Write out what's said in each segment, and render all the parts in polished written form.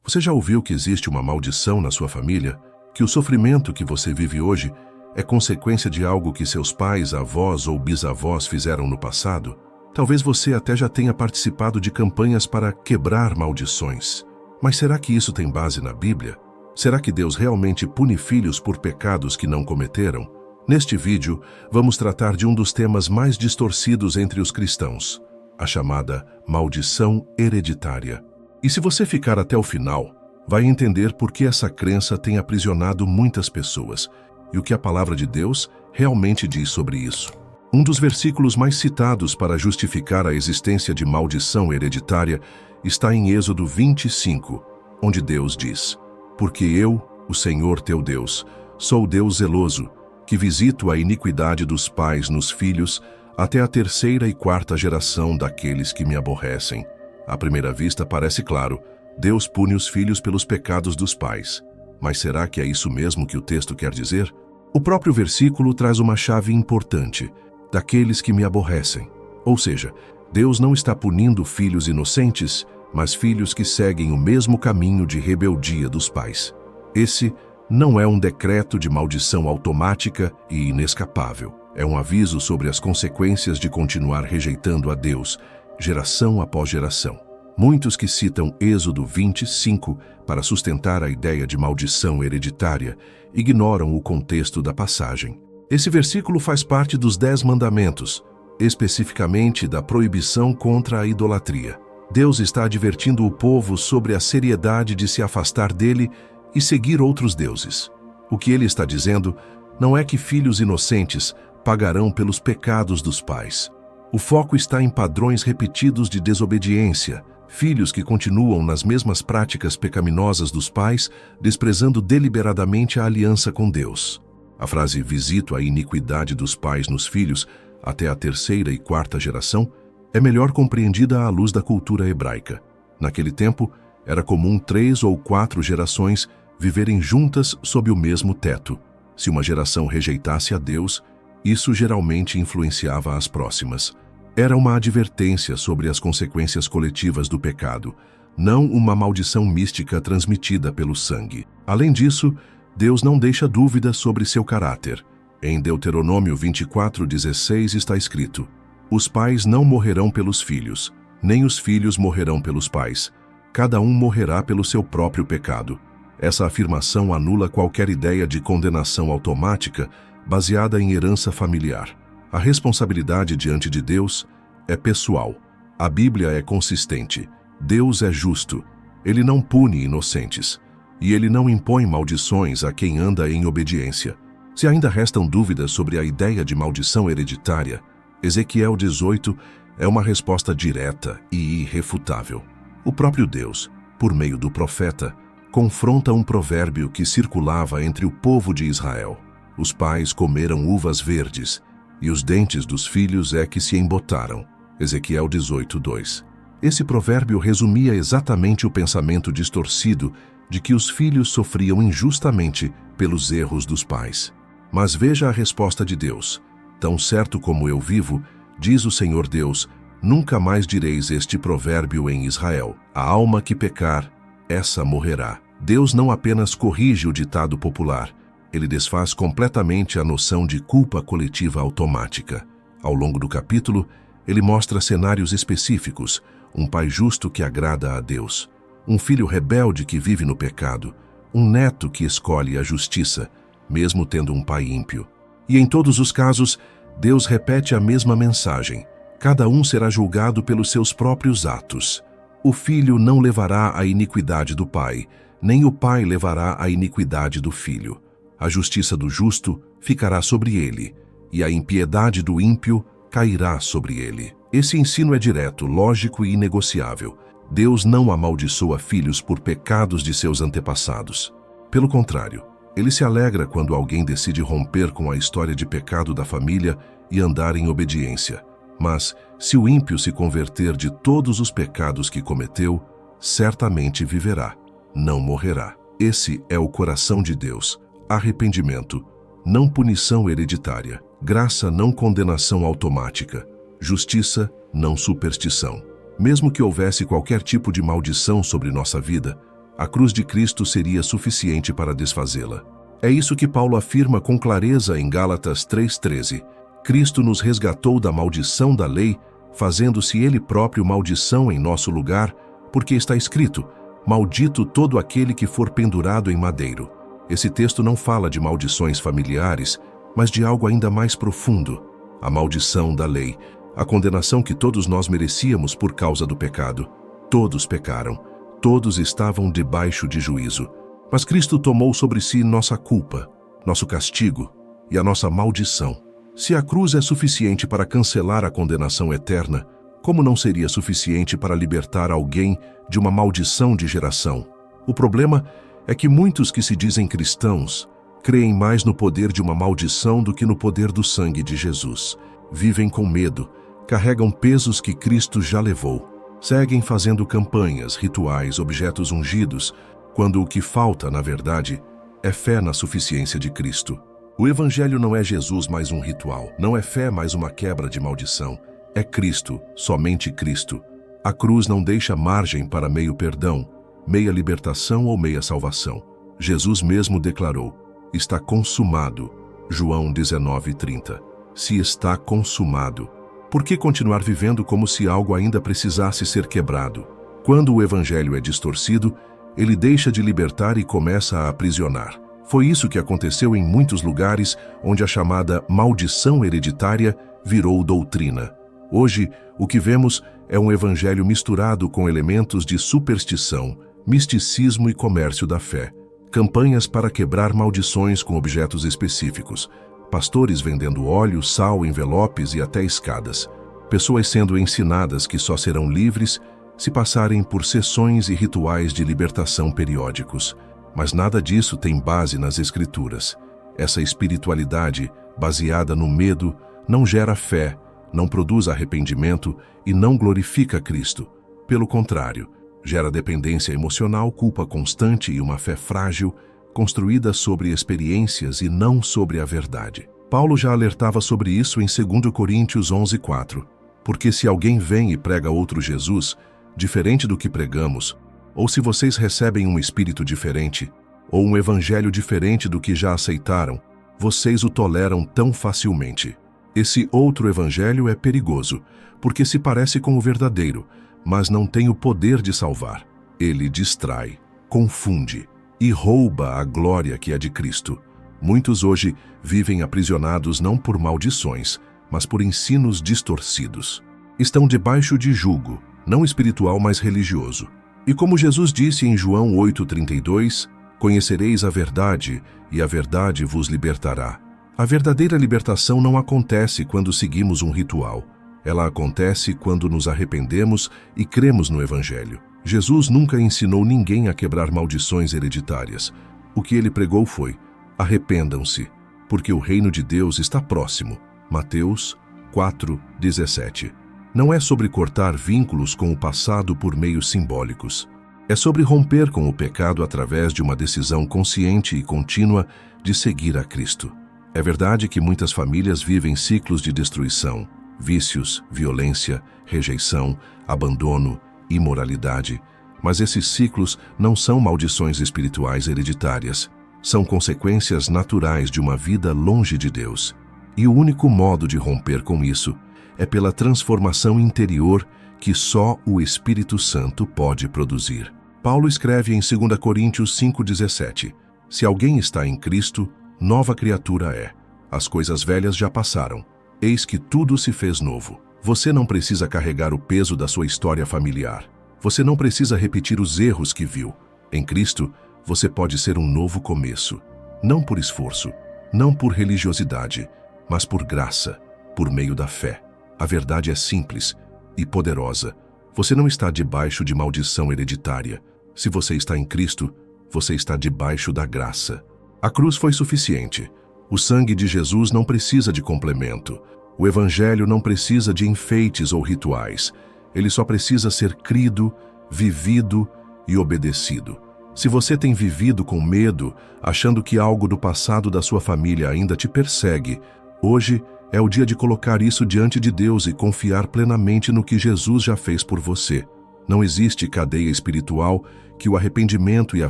Você já ouviu que existe uma maldição na sua família? Que o sofrimento que você vive hoje é consequência de algo que seus pais, avós ou bisavós fizeram no passado? Talvez você até já tenha participado de campanhas para quebrar maldições. Mas será que isso tem base na Bíblia? Será que Deus realmente pune filhos por pecados que não cometeram? Neste vídeo, vamos tratar de um dos temas mais distorcidos entre os cristãos, a chamada maldição hereditária. E se você ficar até o final, vai entender por que essa crença tem aprisionado muitas pessoas e o que a palavra de Deus realmente diz sobre isso. Um dos versículos mais citados para justificar a existência de maldição hereditária está em Êxodo 25, onde Deus diz: "Porque eu, o Senhor teu Deus, sou o Deus zeloso, que visito a iniquidade dos pais nos filhos até a terceira e quarta geração daqueles que me aborrecem." À primeira vista parece claro, Deus pune os filhos pelos pecados dos pais. Mas será que é isso mesmo que o texto quer dizer? O próprio versículo traz uma chave importante: daqueles que me aborrecem. Ou seja, Deus não está punindo filhos inocentes, mas filhos que seguem o mesmo caminho de rebeldia dos pais. Esse não é um decreto de maldição automática e inescapável. É um aviso sobre as consequências de continuar rejeitando a Deus, geração após geração. Muitos que citam Êxodo 25 para sustentar a ideia de maldição hereditária ignoram o contexto da passagem. Esse versículo faz parte dos 10 mandamentos, especificamente da proibição contra a idolatria. Deus está advertindo o povo sobre a seriedade de se afastar dele e seguir outros deuses. O que ele está dizendo não é que filhos inocentes pagarão pelos pecados dos pais. O foco está em padrões repetidos de desobediência, filhos que continuam nas mesmas práticas pecaminosas dos pais, desprezando deliberadamente a aliança com Deus. A frase "visito a iniquidade dos pais nos filhos até a terceira e quarta geração" é melhor compreendida à luz da cultura hebraica. Naquele tempo, era comum 3 ou 4 gerações viverem juntas sob o mesmo teto. Se uma geração rejeitasse a Deus, isso geralmente influenciava as próximas. Era uma advertência sobre as consequências coletivas do pecado, não uma maldição mística transmitida pelo sangue. Além disso, Deus não deixa dúvida sobre seu caráter. Em Deuteronômio 24:16 está escrito: "Os pais não morrerão pelos filhos, nem os filhos morrerão pelos pais. Cada um morrerá pelo seu próprio pecado." Essa afirmação anula qualquer ideia de condenação automática baseada em herança familiar. A responsabilidade diante de Deus é pessoal. A Bíblia é consistente. Deus é justo. Ele não pune inocentes. E ele não impõe maldições a quem anda em obediência. Se ainda restam dúvidas sobre a ideia de maldição hereditária, Ezequiel 18 é uma resposta direta e irrefutável. O próprio Deus, por meio do profeta, confronta um provérbio que circulava entre o povo de Israel: "Os pais comeram uvas verdes, e os dentes dos filhos é que se embotaram." Ezequiel 18:2. Esse provérbio resumia exatamente o pensamento distorcido de que os filhos sofriam injustamente pelos erros dos pais. Mas veja a resposta de Deus: "Tão certo como eu vivo, diz o Senhor Deus, nunca mais direis este provérbio em Israel: a alma que pecar, essa morrerá." Deus não apenas corrige o ditado popular, ele desfaz completamente a noção de culpa coletiva automática. Ao longo do capítulo, ele mostra cenários específicos: um pai justo que agrada a Deus, um filho rebelde que vive no pecado, um neto que escolhe a justiça, mesmo tendo um pai ímpio. E em todos os casos, Deus repete a mesma mensagem: cada um será julgado pelos seus próprios atos. O filho não levará a iniquidade do pai, nem o pai levará a iniquidade do filho. A justiça do justo ficará sobre ele, e a impiedade do ímpio cairá sobre ele. Esse ensino é direto, lógico e inegociável. Deus não amaldiçoa filhos por pecados de seus antepassados. Pelo contrário, ele se alegra quando alguém decide romper com a história de pecado da família e andar em obediência. Mas, se o ímpio se converter de todos os pecados que cometeu, certamente viverá, não morrerá. Esse é o coração de Deus: arrependimento, não punição hereditária; graça, não condenação automática; justiça, não superstição. Mesmo que houvesse qualquer tipo de maldição sobre nossa vida, A cruz de Cristo seria suficiente para desfazê-la. É isso que Paulo afirma com clareza em Gálatas 3,13. Cristo nos resgatou da maldição da lei, fazendo-se Ele próprio maldição em nosso lugar, porque está escrito: maldito todo aquele que for pendurado em madeiro. Esse texto não fala de maldições familiares, mas de algo ainda mais profundo: a maldição da lei, a condenação que todos nós merecíamos por causa do pecado. Todos pecaram, todos estavam debaixo de juízo. Mas Cristo tomou sobre si nossa culpa, nosso castigo e a nossa maldição. Se a cruz é suficiente para cancelar a condenação eterna, como não seria suficiente para libertar alguém de uma maldição de geração? O problema é que muitos que se dizem cristãos creem mais no poder de uma maldição do que no poder do sangue de Jesus. Vivem com medo, carregam pesos que Cristo já levou. Seguem fazendo campanhas, rituais, objetos ungidos, quando o que falta, na verdade, é fé na suficiência de Cristo. O Evangelho não é Jesus mais um ritual, não é fé mais uma quebra de maldição. É Cristo, somente Cristo. A cruz não deixa margem para meio perdão, meia libertação ou meia salvação. Jesus mesmo declarou: está consumado. João 19:30. Se está consumado, por que continuar vivendo como se algo ainda precisasse ser quebrado? Quando o Evangelho é distorcido, ele deixa de libertar e começa a aprisionar. Foi isso que aconteceu em muitos lugares onde a chamada maldição hereditária virou doutrina. Hoje, o que vemos é um evangelho misturado com elementos de superstição, misticismo e comércio da fé. Campanhas para quebrar maldições com objetos específicos. Pastores vendendo óleo, sal, envelopes e até escadas. Pessoas sendo ensinadas que só serão livres se passarem por sessões e rituais de libertação periódicos. Mas nada disso tem base nas Escrituras. Essa espiritualidade, baseada no medo, não gera fé, não produz arrependimento e não glorifica Cristo. Pelo contrário, gera dependência emocional, culpa constante e uma fé frágil, construída sobre experiências e não sobre a verdade. Paulo já alertava sobre isso em 2 Coríntios 11:4. Porque se alguém vem e prega outro Jesus, diferente do que pregamos, ou se vocês recebem um espírito diferente, ou um evangelho diferente do que já aceitaram, vocês o toleram tão facilmente. Esse outro evangelho é perigoso, porque se parece com o verdadeiro, mas não tem o poder de salvar. Ele distrai, confunde e rouba a glória que é de Cristo. Muitos hoje vivem aprisionados não por maldições, mas por ensinos distorcidos. Estão debaixo de jugo, não espiritual, mas religioso. E como Jesus disse em João 8:32, conhecereis a verdade, e a verdade vos libertará. A verdadeira libertação não acontece quando seguimos um ritual. Ela acontece quando nos arrependemos e cremos no Evangelho. Jesus nunca ensinou ninguém a quebrar maldições hereditárias. O que ele pregou foi: arrependam-se, porque o reino de Deus está próximo. Mateus 4:17. Não é sobre cortar vínculos com o passado por meios simbólicos. É sobre romper com o pecado através de uma decisão consciente e contínua de seguir a Cristo. É verdade que muitas famílias vivem ciclos de destruição, vícios, violência, rejeição, abandono, imoralidade, mas esses ciclos não são maldições espirituais hereditárias. São consequências naturais de uma vida longe de Deus. E o único modo de romper com isso é pela transformação interior que só o Espírito Santo pode produzir. Paulo escreve em 2 Coríntios 5:17: se alguém está em Cristo, nova criatura é. As coisas velhas já passaram. Eis que tudo se fez novo. Você não precisa carregar o peso da sua história familiar. Você não precisa repetir os erros que viu. Em Cristo, você pode ser um novo começo. Não por esforço, não por religiosidade, mas por graça, por meio da fé. A verdade é simples e poderosa. Você não está debaixo de maldição hereditária. Se você está em Cristo, você está debaixo da graça. A cruz foi suficiente. O sangue de Jesus não precisa de complemento. O Evangelho não precisa de enfeites ou rituais. Ele só precisa ser crido, vivido e obedecido. Se você tem vivido com medo, achando que algo do passado da sua família ainda te persegue, hoje é o dia de colocar isso diante de Deus e confiar plenamente no que Jesus já fez por você. Não existe cadeia espiritual que o arrependimento e a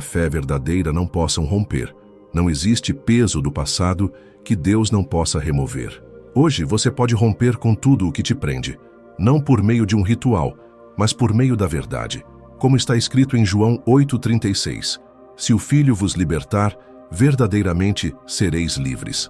fé verdadeira não possam romper. Não existe peso do passado que Deus não possa remover. Hoje você pode romper com tudo o que te prende, não por meio de um ritual, mas por meio da verdade. Como está escrito em João 8,36, se o Filho vos libertar, verdadeiramente sereis livres.